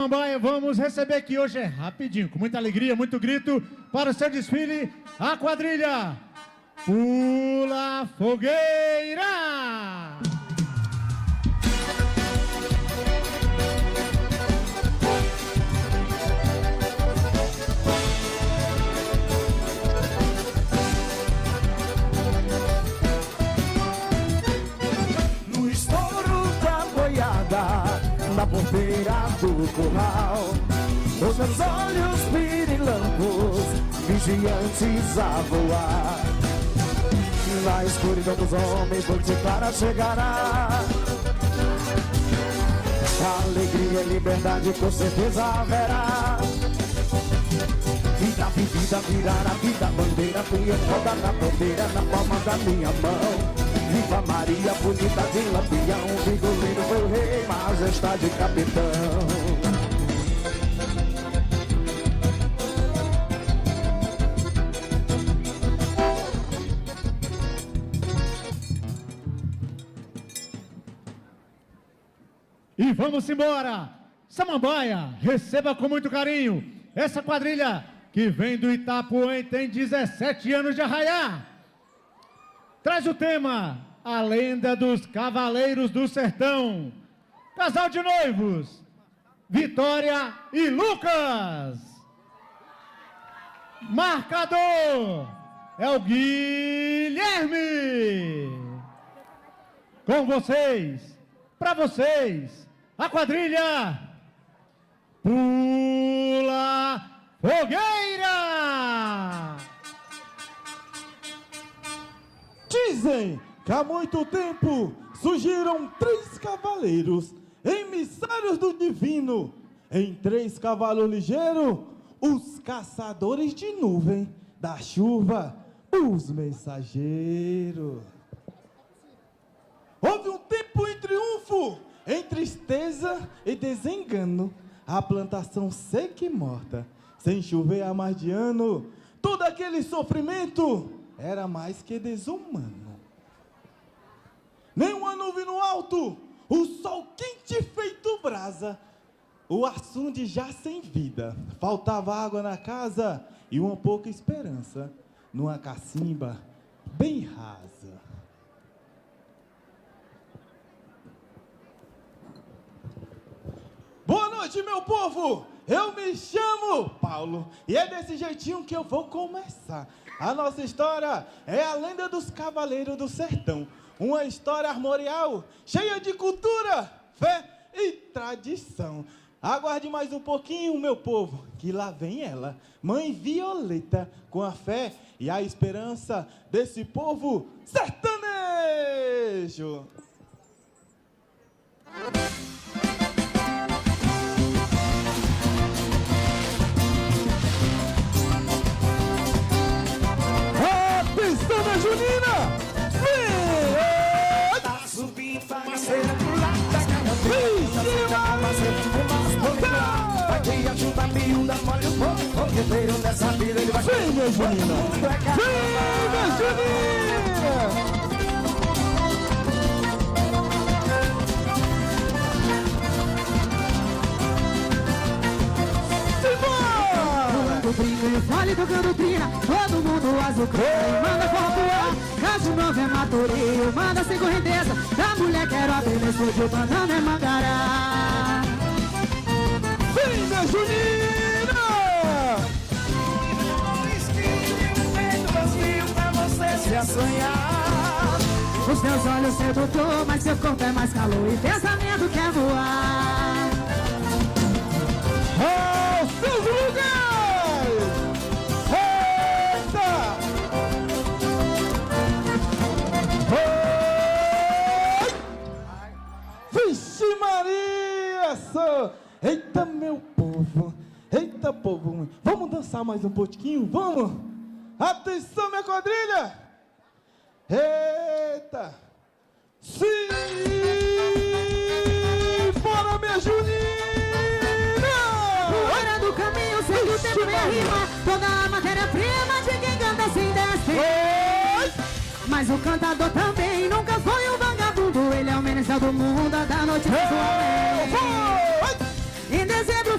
Samambaia, vamos receber aqui hoje, rapidinho, com muita alegria, muito grito, para o seu desfile, a quadrilha Pula Fogueira! No estouro da boiada, na porteira do curral, os meus olhos pirilampos, vigiantes a voar. Na escuridão dos homens, noite clara chegará. Alegria e liberdade com certeza haverá. Vida vivida virará vida, bandeira, punho roda na bandeira, na palma da minha mão. Viva Maria, bonita de lampião, vigolino meu rei, majestade capitão. E vamos embora! Samambaia, receba com muito carinho essa quadrilha que vem do Itapuã e tem 17 anos de arraiá. Traz o tema, a lenda dos Cavaleiros do Sertão. Casal de noivos, Vitória e Lucas. Marcador é o Guilherme. Com vocês, para vocês, a quadrilha Pula Fogueira! Dizem que há muito tempo surgiram 3 cavaleiros, emissários do divino. Em 3 cavalos ligeiros, os caçadores de nuvem, da chuva, os mensageiros. Houve um tempo em triunfo, em tristeza e desengano, a plantação seca e morta, sem chover há mais de ano. Todo aquele sofrimento era mais que desumano. Nenhuma nuvem no alto, o sol quente feito brasa, o açude já sem vida, faltava água na casa e uma pouca esperança, numa cacimba bem rasa. Boa noite, meu povo! Eu me chamo Paulo e é desse jeitinho que eu vou começar. A nossa história é a lenda dos Cavaleiros do Sertão. Uma história armorial, cheia de cultura, fé e tradição. Aguarde mais um pouquinho, meu povo, que lá vem ela, Mãe Violeta, com a fé e a esperança desse povo sertanejo. Dona Junina! Vem! Tá subindo, parceira, pro lado da cara. Vai te ajudar, miúda, molha o fogo, fogueteiro nessa vida, ele vai... Vem, minha Junina! Vem, minha Junina! Olha tocando trina, todo mundo azucrando. Manda popular, caso não vem matorio. Manda sem correnteza, da mulher quero abrir nesse estúdio. Mandando é Mangará. Vem, minha Junina! Pra você se assanhar. Os teus olhos sedutor, mas seu corpo é mais calor. E pensamento quer voar. Aos seus lugares! Vixe Maria! Eita, meu povo! Eita, povo! Vamos dançar mais um pouquinho? Vamos! Atenção, minha quadrilha! Eita! Sim! Bora, minha Junina! Fora do caminho, segue o tempo e a rima. Toda a matéria-prima de quem canta sem descer. Mas o cantador também nunca foi um vagabundo. Ele é o menestrel do mundo, da noite sensualmente. Em dezembro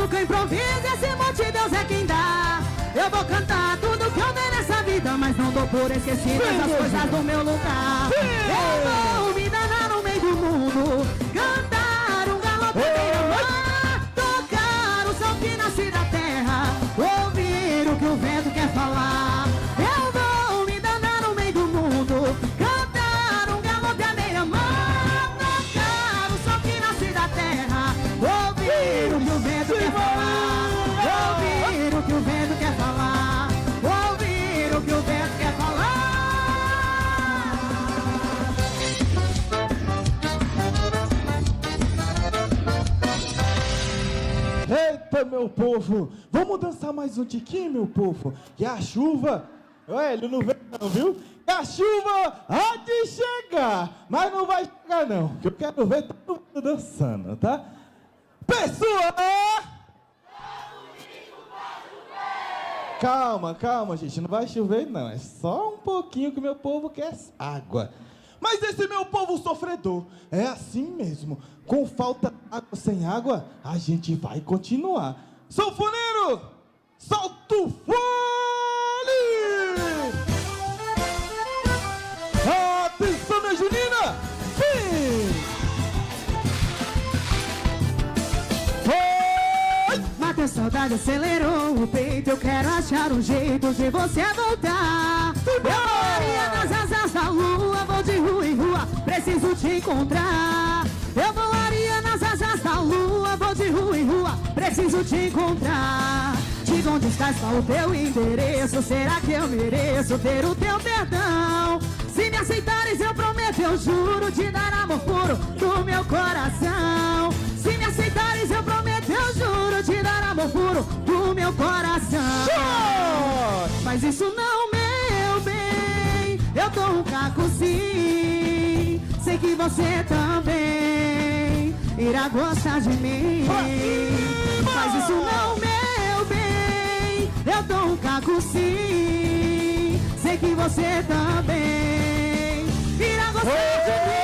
nunca improviso, esse monte Deus é quem dá. Eu vou cantar tudo que eu dei nessa vida, mas não dou por esquecidas as coisas do meu lugar. Eu vou me danar no meio do mundo, cantar um galope beira-mar, tocar o sol que nasce da terra, ouvir o que o vento quer falar. Eu vou me danar no meio do mundo, cantar um galope à beira-mar, tocar o sol que nasce da terra, ouvir o que o vento quer falar, ouvir o que o vento quer falar, ouvir o que o vento quer falar. Eita, meu povo, vamos dançar mais um tiquinho, meu povo. E a chuva, ué, ele não vem não, viu? E a chuva há de chegar, mas não vai chegar não, que eu quero ver todo mundo dançando, tá? Pessoal! Calma, calma, gente, não vai chover não, é só um pouquinho que meu povo quer água. Mas esse meu povo sofredor é assim mesmo. Com falta de água, sem água, a gente vai continuar. Sanfoneiro, solta o fole! Atenção, minha junina! Sim! Mata a saudade, acelerou o peito. Eu quero achar um jeito de você voltar. Eu voaria nas asas da lua, vou de rua em rua, preciso te encontrar. Eu voaria nas asas da lua, vou de rua em rua, preciso te encontrar. Diga onde estás, qual o teu endereço, será que eu mereço ter o teu perdão? Se me aceitares eu prometo, eu juro te dar amor puro do meu coração. Se me aceitares eu prometo, eu juro te dar amor puro do meu coração. Mas isso não, meu bem, eu dou um caco sim. Sei que você também irá gostar de mim. Mas isso não, meu bem, eu dou um caco sim. Sei que você também irá gostar de mim.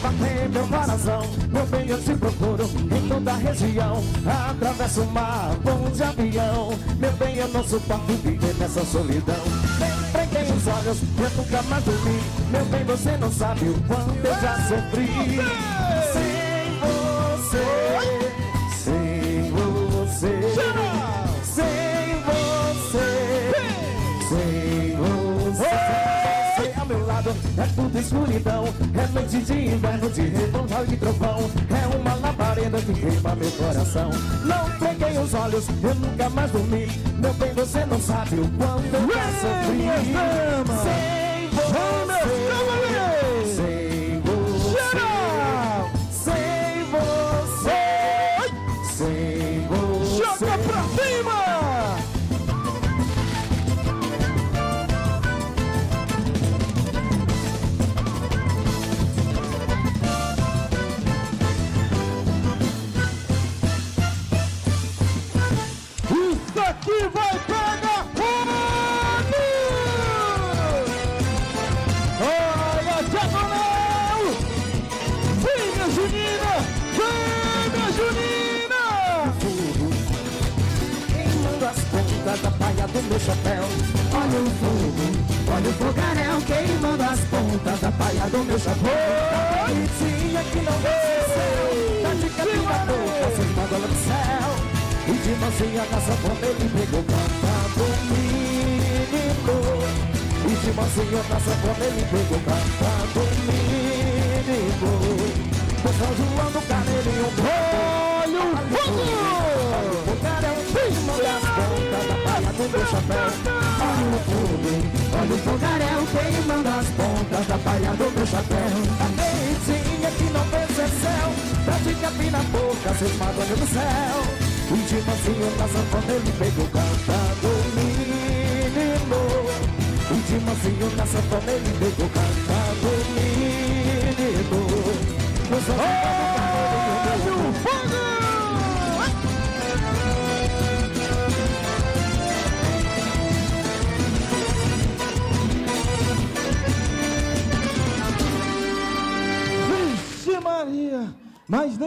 Bater meu coração, meu bem, eu te procuro em toda a região. Atravesso o mar, voo de avião. Meu bem, eu não suporto viver nessa solidão. Preguei os olhos, eu nunca mais dormi. Meu bem, você não sabe o quanto eu já sofri. Sem você, sem você, sem você, sem você. Ao meu lado é tudo escuridão, é noite de inverno, de retorno e trovão. É uma labareda que queima meu coração. Não peguei os olhos, eu nunca mais dormi. Meu bem, você não sabe o quanto eu já sofri. Sem você, sem você, sem você, sem você. Joga pra cima! Isso aqui vai pegar fogo! Olha, Diagonal! Vem, minha junina! Vem, minha junina! Queimando as pontas da paia do meu chapéu. Olha o fogo, olha o fogaréu queimando as pontas da paia do meu chapéu. Bonitinha que não vê o céu, tá de cabelo na boca, se esmaga no céu. E de mansinha na sanfona ele pegou cantando menino. E de mansinha na sanfona ele pegou cantando menino. Do São João do Carneirinho, olha o fogo! Olha o fogaréu, queimando as pontas da paia do meu chapéu. Olha o fogo, olha o fogaréu queimando as pontas da paia do meu chapéu. A beicinha que não vê seu céu, pra de capim na boca, se esmaga no céu. E de mansinho na sanfona ele pegou cantando menino. E de mansinho na sanfona ele pegou cantando menino. No São João do Carneirinho,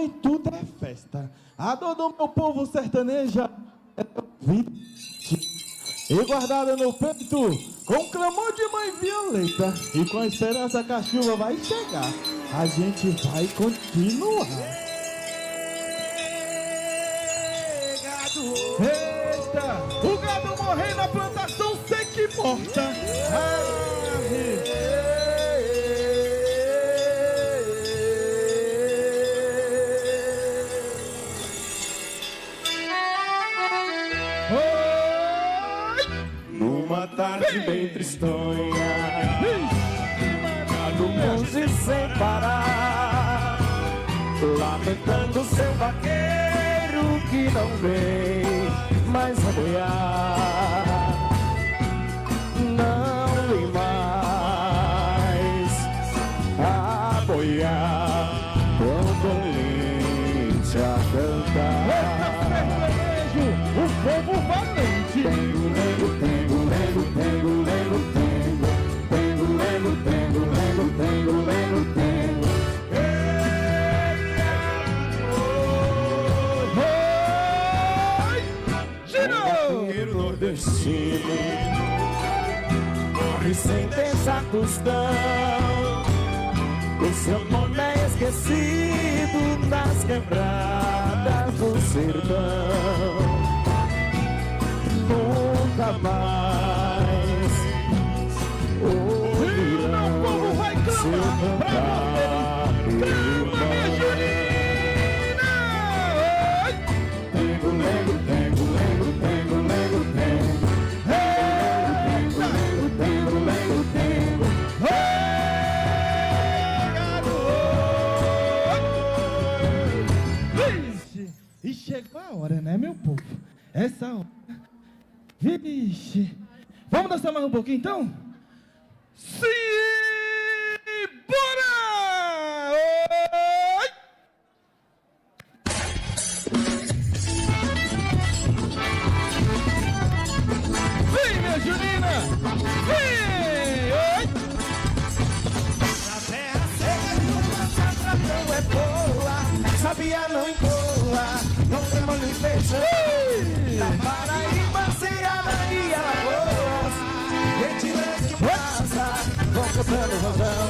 e tudo é festa. A dor do meu povo sertaneja é vida. E guardada no peito, com clamor de mãe Violeta, e com a esperança que a chuva vai chegar, a gente vai continuar. Eita, o gado morrendo na plantação seca e morta. Numa tarde bem tristonha, gado longe sem parar, lamentando seu vaqueiro que não vem mais a boiar. Não vem mais a boiar, com dolente a cantar. O povo valente. Tengo, lego, tengo, lego, tengo, lego, tengo. Tengo, lego, tengo, lego, tengo, lego, tengo. Giro! Nordestino morre sem pensar tostão. O seu nome é esquecido nas quebradas do sertão. Nunca mais ouvirão o povo vai seu clamar pra cantar. Cama, minha Junina! Tengo, lego, tengo, lego, tengo, lego, tengo. Tengo, lego, lego, tengo. Vixe, e chegou a hora, né, meu povo? Essa hora. Vixe. Vamos dançar mais um pouquinho, então? Sim! Bora! Oi! Vem, minha Junina! Vem! Oi! Na terra seca que uma tratão é boa, sabia não encoa, não tem molho e feijão. Na Paraíba, Ceará e Alagoas, retirantes que passa, vão cantando rosão.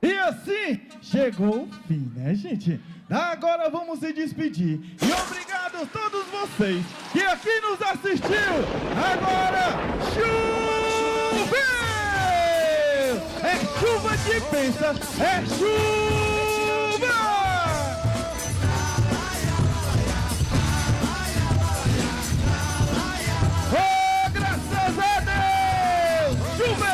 E assim chegou o fim, né, gente? Agora vamos se despedir. E obrigado a todos vocês que aqui nos assistiu. Agora, choveu! É chuva de pensa, é chuva! Oh, graças a Deus! Choveu!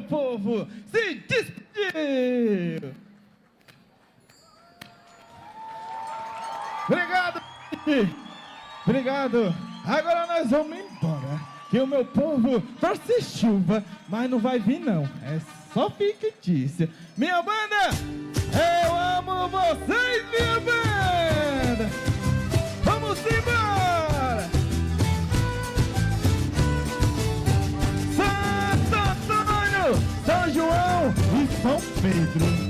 Povo, se despedir. Obrigado, obrigado. Agora nós vamos embora. Que o meu povo torce chuva, mas não vai vir não. É só fictícia. Minha banda, eu amo vocês, minha banda. Vamos embora. São João e São Pedro.